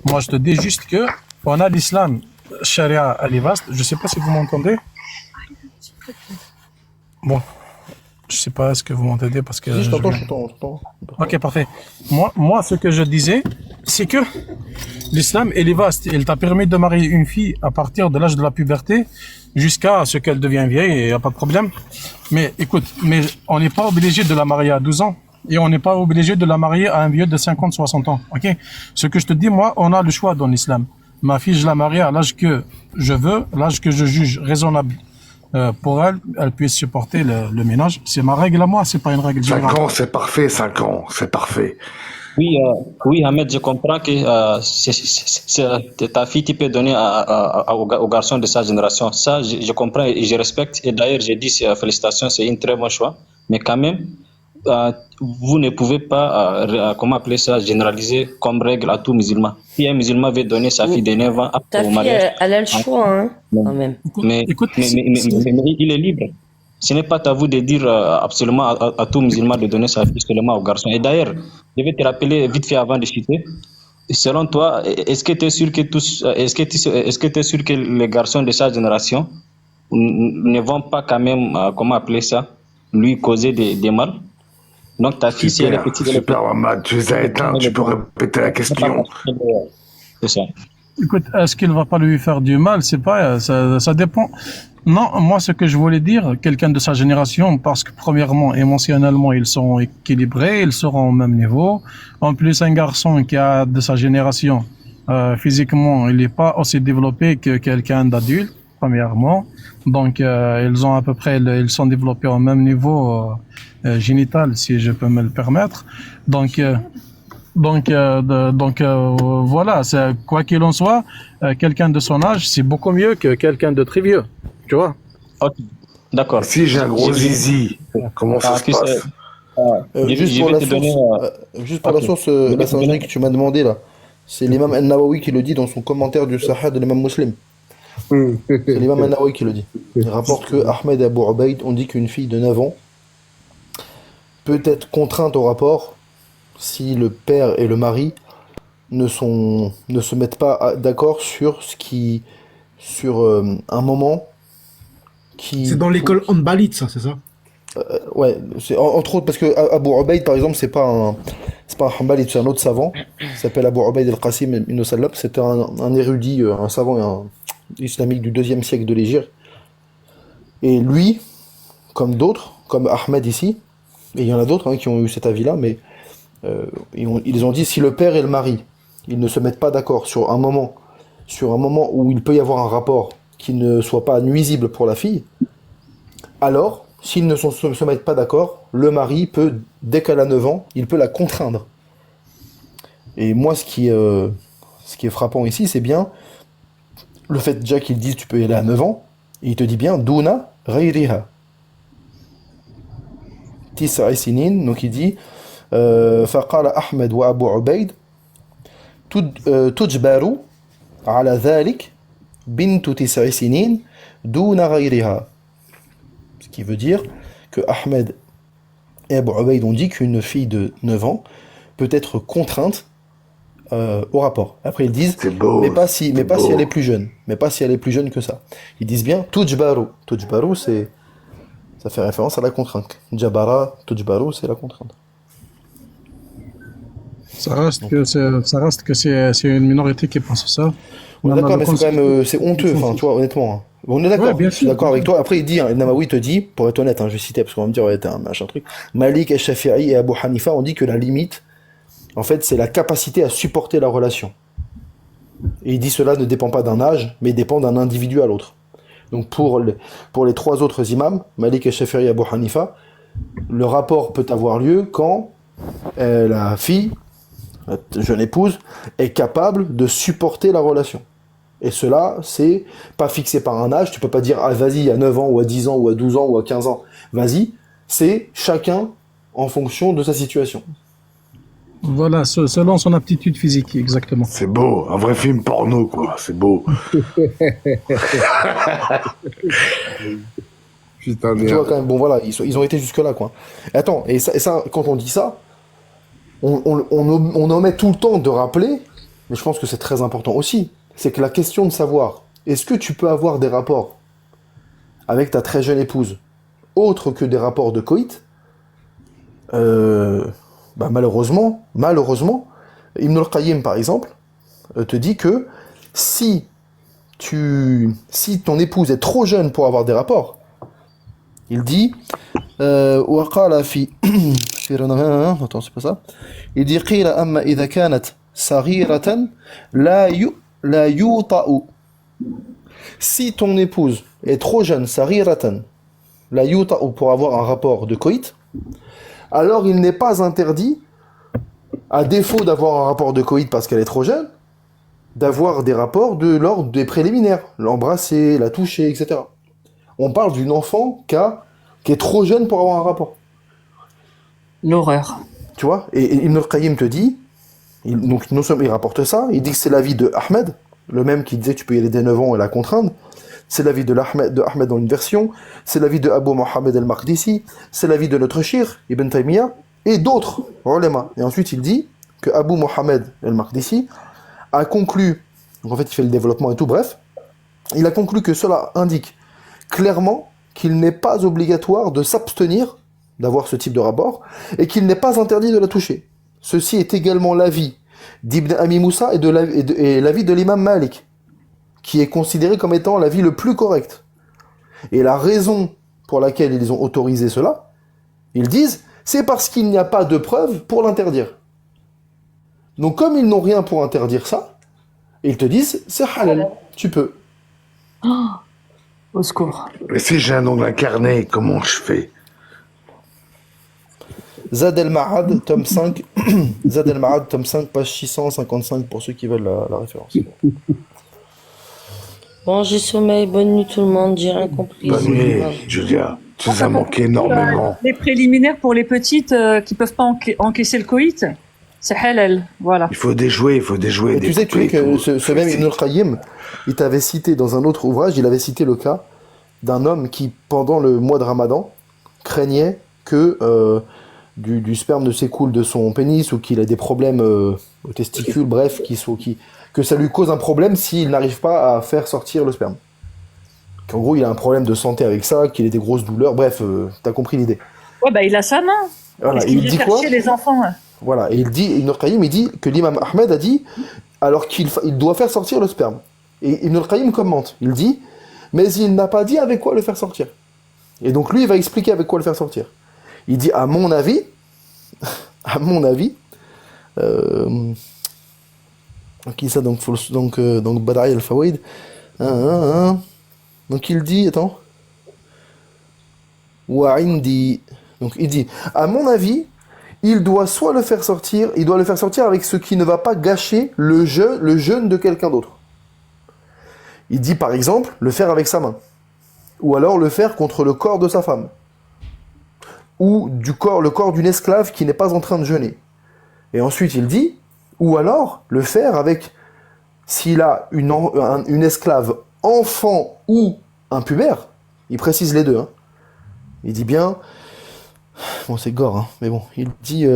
Moi, je te dis juste que on a l'islam, charia, elle est vaste. Je sais pas si vous m'entendez. Bon, je sais pas, est-ce que vous m'entendez parce que Si, je je t'entends, viens. je t'entends. Ok, parfait. Moi, ce que je disais, c'est que l'islam, il est vaste. Il t'a permis de marier une fille à partir de l'âge de la puberté jusqu'à ce qu'elle devienne vieille, et il n'y a pas de problème. Mais écoute, mais on n'est pas obligé de la marier à 12 ans. Et on n'est pas obligé de la marier à un vieux de 50, 60 ans. Ok? Ce que je te dis, moi, on a le choix dans l'islam. Ma fille, je la marie à l'âge que je veux, l'âge que je juge raisonnable. Pour elle, elle puisse supporter le ménage. C'est ma règle à moi, c'est pas une règle 5 générale. ans, c'est parfait, 5 ans, c'est parfait. Oui, oui, Ahmed, je comprends que ta fille, tu peux donner aux garçons de sa génération. Ça, je comprends et je respecte. Et d'ailleurs, j'ai dit félicitations, c'est un très bon choix. Mais quand même, vous ne pouvez pas, comment appeler ça, généraliser comme règle à tout musulman. Si un musulman veut donner sa fille de 9 ans Ta au fille, mariage, elle a le choix, hein, quand même. mais il est libre. Ce n'est pas à vous de dire absolument à tout musulman de donner sa fille seulement aux garçons. Et d'ailleurs, je vais te rappeler vite fait avant de chuter. Selon toi, est-ce que tu es sûr que est-ce que tu es sûr que les garçons de sa génération ne vont pas quand même, comment appeler ça, lui causer des mal? Donc ta fille, si elle est Super, petite, elle est super, petite. Ahmad, tu les as éteints, tu peux répéter la question. C'est ça. Écoute, est-ce qu'il va pas lui faire du mal? C'est pas, ça dépend. Non, moi, ce que je voulais dire, quelqu'un de sa génération, parce que premièrement, émotionnellement, ils sont équilibrés, ils seront au même niveau. En plus, un garçon qui a de sa génération, physiquement, il n'est pas aussi développé que quelqu'un d'adulte, premièrement. Donc, ils ont à peu près, ils sont développés au même niveau génital, si je peux me le permettre. Donc, voilà, quoi qu'il en soit, quelqu'un de son âge, c'est beaucoup mieux que quelqu'un de très vieux, tu vois. Ok. D'accord. Si j'ai un gros zizi, comment ça se Tu sais, passe? Juste je pour vais la te donner. source, juste pour la Ok. source, Je vais la te donner. singerie que tu m'as demandé là, c'est l'imam Al-Nawawi qui le dit dans son commentaire du Sahih de l'imam Muslim. C'est l'imam Al-Nawawi qui le dit. Il rapporte que Ahmed et Abu Ubaid ont dit qu'une fille de 9 ans peut être contrainte au rapport si le père et le mari ne se mettent pas d'accord sur un moment qui, C'est dans l'école handballite, ça, c'est ça? ouais, entre autres parce que Abu Ubaid par exemple c'est pas un Hanbali, c'est un autre savant, il s'appelle Abu Ubaid al-Qasim ibn Sallam, c'était un érudit, un savant islamique du 2e siècle de l'Hégire. Et lui, comme d'autres, comme Ahmed ici, et il y en a d'autres qui ont eu cet avis-là, mais ils ont dit si le père et le mari, ils ne se mettent pas d'accord sur un moment où il peut y avoir un rapport qui ne soit pas nuisible pour la fille, alors, s'ils ne se mettent pas d'accord, le mari peut, dès qu'elle a 9 ans, il peut la contraindre. Et moi, ce qui est frappant ici, c'est bien le fait déjà qu'ils disent tu peux y aller à 9 ans, et il te dit bien Duna ghayriha. Tis'a sinin, donc il dit فقال أحمد وأبو عبيد تجبر على ذلك بنت 9 سنين دون غيرها. Ce qui veut dire que Ahmed et Abu Ubaid ont dit qu'une fille de 9 ans peut être contrainte au rapport. Après ils disent, C'est beau, mais pas si beau. elle est plus jeune. Mais pas si elle est plus jeune que ça. Ils disent bien Tujbaru. Tujbaru, ça fait référence à la contrainte. Jabara, Tujbaru, c'est la contrainte. Ça reste que c'est une minorité qui pense ça. On est Même d'accord, le mais c'est quand concept- même c'est honteux, enfin, tu vois, honnêtement. Hein. On est d'accord, Ouais, bien je suis sûr. d'accord avec toi. Après, il dit, Namawi te dit, pour être honnête, je vais citer, parce qu'on va me dire, ouais, t'es un machin truc. Malik et Shafi'i et Abu Hanifa ont dit que la limite, en fait, c'est la capacité à supporter la relation. Et il dit cela ne dépend pas d'un âge, mais dépend d'un individu à l'autre. Donc pour les 3 autres imams, Malik et Shafi'i et Abu Hanifa, le rapport peut avoir lieu quand la fille, la jeune épouse, est capable de supporter la relation. Et cela, c'est pas fixé par un âge. Tu peux pas dire, ah vas-y, à 9 ans, ou à 10 ans, ou à 12 ans, ou à 15 ans. Vas-y. C'est chacun en fonction de sa situation. Voilà, selon son aptitude physique, exactement. C'est beau, un vrai film porno, quoi, c'est beau. Putain, Tu vois, quand même, bon voilà, ils ont été jusque-là, quoi. Et attends, et ça, quand on dit ça, on omet tout le temps de rappeler mais je pense que c'est très important aussi, c'est que la question de savoir, est-ce que tu peux avoir des rapports avec ta très jeune épouse, autres que des rapports de coït, malheureusement, Ibn al-Qayyim, par exemple, te dit que si ton épouse est trop jeune pour avoir des rapports, il dit, وقال في attends, c'est pas ça. Il dit قيل أما إذا كانت صغيرة لا يوطأ. Si ton épouse est trop jeune, صغيرة لا يوطأ, pour avoir un rapport de coït, alors il n'est pas interdit, à défaut d'avoir un rapport de coït parce qu'elle est trop jeune, d'avoir des rapports de l'ordre des préliminaires, l'embrasser, la toucher, etc. On parle d'une enfant qui est trop jeune pour avoir un rapport. L'horreur. Tu vois, et Ibn al-Qayyim te dit, donc non seulement il rapporte ça, il dit que c'est l'avis de Ahmed, le même qui disait que tu peux y aller dès 9 ans et la contraindre, c'est l'avis de Ahmed dans une version, c'est l'avis de Abu Mohammed al-Maqdisi, c'est l'avis de notre shir, Ibn Taymiyyah, et d'autres ulama. Et ensuite il dit que Abu Mohammed al-Maqdisi a conclu, donc en fait il fait le développement et tout, bref, il a conclu que cela indique clairement qu'il n'est pas obligatoire de s'abstenir d'avoir ce type de rapport, et qu'il n'est pas interdit de la toucher. Ceci est également l'avis d'Ibn Abi Moussa et l'avis de l'imam Malik, qui est considéré comme étant l'avis le plus correct. Et la raison pour laquelle ils ont autorisé cela, ils disent, c'est parce qu'il n'y a pas de preuve pour l'interdire. Donc comme ils n'ont rien pour interdire ça, ils te disent, c'est halal, tu peux. Au secours. Mais si j'ai un ongle incarné, comment je fais? Zad el-Ma'ad, tome 5, Zad el-Ma'ad, tome 5, page 655, pour ceux qui veulent la référence. Bon, j'ai sommeil, bonne nuit tout le monde, j'ai rien compris. Bonne nuit, Julia. Tu nous as manqué énormément. Les préliminaires pour les petites qui peuvent pas encaisser le coït, c'est halal. Voilà. Il faut déjouer, Et tu sais que ce même Ibn al-Qayyim, il t'avait cité dans un autre ouvrage, il avait cité le cas d'un homme qui, pendant le mois de Ramadan, craignait que du sperme ne s'écoule de son pénis ou qu'il ait des problèmes aux testicules, bref, que ça lui cause un problème s'il n'arrive pas à faire sortir le sperme. Qu'en gros, il a un problème de santé avec ça, qu'il ait des grosses douleurs, bref, t'as compris l'idée. Ouais, bah il a sa main. Voilà, Est-ce et qu'il il veut dit quoi? chercher les enfants? Voilà, et Ibn al-Qayyim, il dit que l'imam Ahmed a dit, alors qu'il doit faire sortir le sperme. Et Ibn al-Qayyim commente, il dit, mais il n'a pas dit avec quoi le faire sortir. Et donc lui, il va expliquer avec quoi le faire sortir. Il dit, à mon avis, qui ça donc Bada'i al-Fawaid, donc il dit, attends, wa indi, donc il dit, à mon avis, il doit soit le faire sortir, il doit le faire sortir avec ce qui ne va pas gâcher le jeûne de quelqu'un d'autre. Il dit par exemple le faire avec sa main, ou alors le faire contre le corps de sa femme, ou le corps d'une esclave qui n'est pas en train de jeûner. Et ensuite il dit, ou alors le faire avec, s'il a une esclave enfant ou un pubère, il précise les deux, hein. Il dit bien, bon c'est gore, hein, mais bon, il dit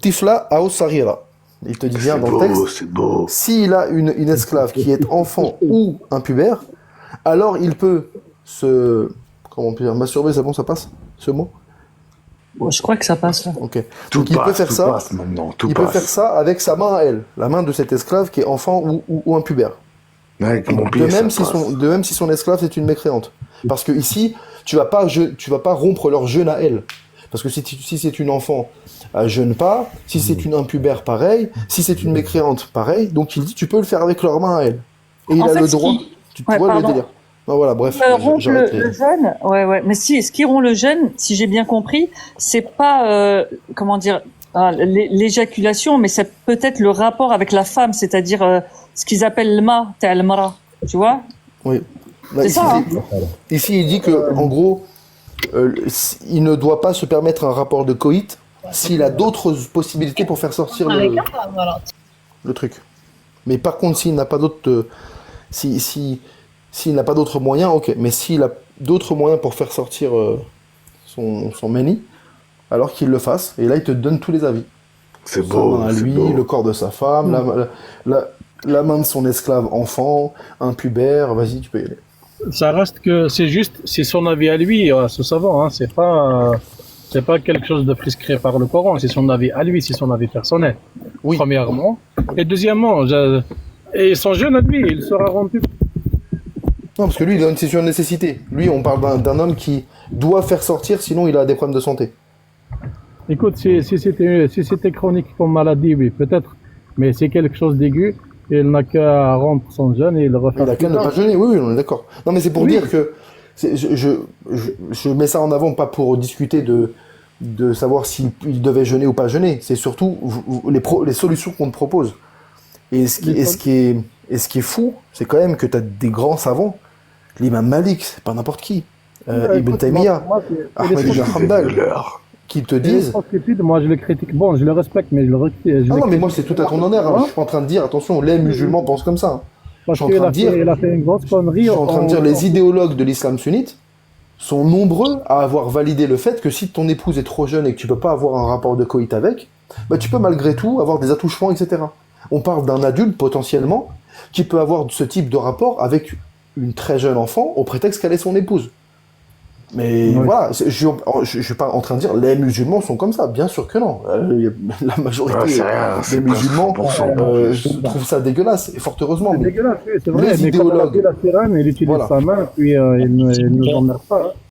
Tifla ao sarira. Il te dit bien dans le texte, c'est beau. s'il a une esclave qui est enfant ou un pubère, alors il peut comment on peut dire, masturber, c'est bon, ça passe, ce mot? Ouais, je crois que ça passe là. Ok. Tout Donc il peut faire tout ça. passe maintenant, tout Il passe. peut faire ça avec sa main à elle, la main de cette esclave qui est enfant ou un pubère. Ouais, avec mon De pied, même, ça passe. de même si son esclave est une mécréante. Parce que ici, tu vas pas rompre leur jeûne à elle. Parce que si c'est une enfant, elle jeûne pas. Si c'est une impubère, pareil. Si c'est une mécréante, pareil. Donc il dit, tu peux le faire avec leurs mains à elle. Et il En a fait, le droit. Tu Ouais, vois le pardon. délire. Non, voilà, bref. Rompre j'arrête le jeûne, ouais. Mais ce qui rompt le jeûne, si j'ai bien compris, c'est pas comment dire l'éjaculation, mais c'est peut-être le rapport avec la femme, c'est-à-dire ce qu'ils appellent le ma, ta'al mara, tu vois? Oui. Là, C'est ici, ça, hein. ici, il dit que, en gros, il ne doit pas se permettre un rapport de coït s'il a d'autres possibilités pour faire sortir le truc. Mais par contre, s'il n'a pas d'autres, s'il n'a pas d'autres moyens, ok. Mais s'il a d'autres moyens pour faire sortir son mani, alors qu'il le fasse. Et là, il te donne tous les avis. C'est Sa beau, main à c'est lui, beau. le corps de sa femme, la main de son esclave enfant, un pubère. Vas-y, tu peux y aller. Ça reste que c'est son avis à lui, ce savant, hein. C'est pas quelque chose de prescrit par le Coran, c'est son avis à lui, c'est son avis personnel. Oui. Premièrement. Et deuxièmement, et son jeûne à lui, il sera rompu. Non, parce que lui, il a une situation de nécessité. Lui, on parle d'un homme qui doit faire sortir, sinon il a des problèmes de santé. Écoute, si c'était chronique comme maladie, oui, peut-être. Mais c'est quelque chose d'aigu, il n'a qu'à rompre son jeûne et le refaire. Il a qu'à ne pas jeûner, oui, on est d'accord. Non, mais c'est pour dire que je mets ça en avant, pas pour discuter de savoir s'il devait jeûner ou pas jeûner. C'est surtout les solutions qu'on te propose. Et ce qui est fou, c'est quand même que tu as des grands savants. L'imam Malik, c'est pas n'importe qui. Ibn Taymiyyah, Ahmed ibn Hanbal, qui te disent... Moi, je le critique. Bon, je le respecte, mais je le non, mais moi, c'est tout à ton honneur. Hein. Je suis pas en train de dire, attention, les musulmans pensent comme ça. Hein. Parce qu'il a fait une grosse connerie. Je suis en train de dire, les idéologues de l'islam sunnite sont nombreux à avoir validé le fait que si ton épouse est trop jeune et que tu peux pas avoir un rapport de coït avec, bah, tu peux malgré tout avoir des attouchements, etc. On parle d'un adulte, potentiellement, qui peut avoir ce type de rapport avec une très jeune enfant au prétexte qu'elle est son épouse. Mais voilà, je suis pas en train de dire les musulmans sont comme ça, bien sûr que non. La majorité des musulmans trouvent ça dégueulasse, et fort heureusement. C'est dégueulasse, oui, c'est vrai, les mais idéologues, comme la sirène, il utilise sa main, puis il ne nous emmerde pas.